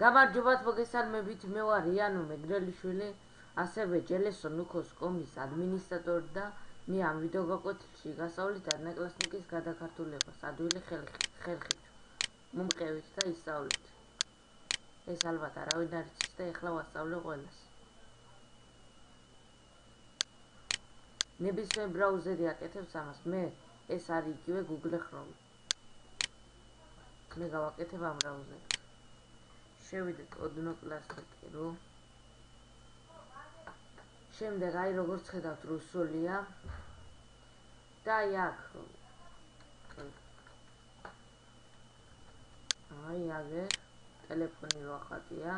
გამარჯობათ, მოგესალმებით, მე ვარ იანო მეგრელიშვილი, ასევე JLSONUKOS.com-ის ადმინისტრატორი და მე ამ ვიდეო გაკვეთილში გასავლით ადნაკლასნიკის გადაქართულებას ადვილი ხერხით მომყევით და ისწავლით. ეს ალბათ არავინ არ იცის და ეხლა ვასწავლე ყველას. ნებისმიერ ბრაუზერი აკეთებს ამას, მე ეს არის იგივე Google Chrome. მე გავაკეთებ ამ ბრაუზერს. შევიდეთ odnoklassniki.ru. შემდეგ აი როგორც ხედავთ რუსულია და აქ აი აგერ ტელეფონი რა ხატია.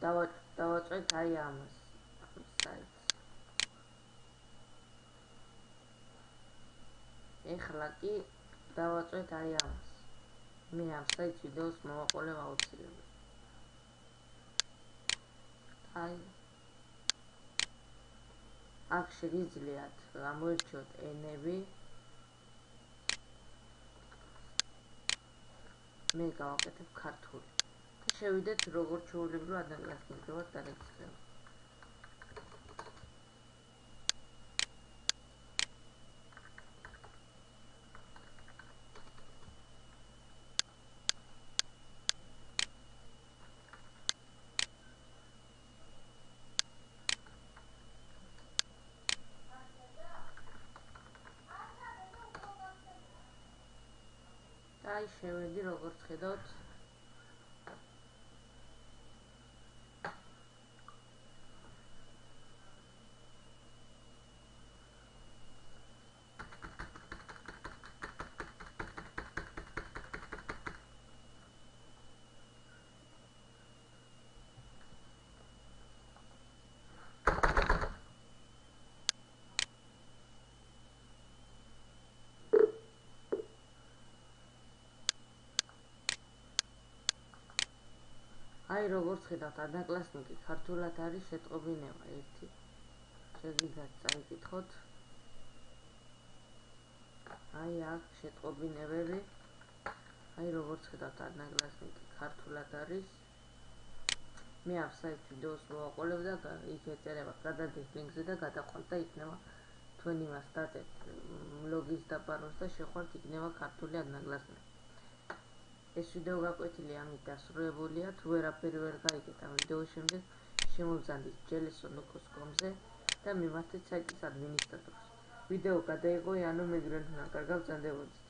დავაწვეთ აი ამას საიტს. ეხლა კი დავაწვეთ აი ამას. მე ამ საიტს ვიდეოს მოვაყოლებ აუცილებლად. აი აქ შეგიძლიათ გამოირჩიოთ ენები. მე გავაკეთებ ქართული. და შევიდეთ როგორც ჩვეულებრივ ადნაკლასნიკებად გადაგიხსნებთ. აი შევედი როგორც ხედავთ აი როგორც ხედავთ ადნაკლასნიკი ქართულად არის შეტყობინება 1. შეგიძლიათ წაიკითხოთ. აი აქ შეტყობინებები. აი როგორც ხედავთ ადნაკლასნიკი ქართულად არის. მე ამ საიტს ვიდეოს მოვაყოლებ და იქ ეწერება გადადეთ ლინკზე და გადაყვანთ და იქნება თქვენ იმას დაწევთ ლოგინს და პაროლს და შეხვართ იქნება ქართული ადნაკლასნიკი. ეს ვიდეო გაკვეთილი ამით დასრულებულია. თუ ვერაფერი ვერ გაიგეთ ამ ვიდეოს შემდეგ შემოვზანდით JLSONUKOS.com-ზე და მიმართეთ საიტის ადმინისტრატორს. ვიდეო გადაიღო იანო მეგრელთან. კარგად ბრძანდებოდეთ.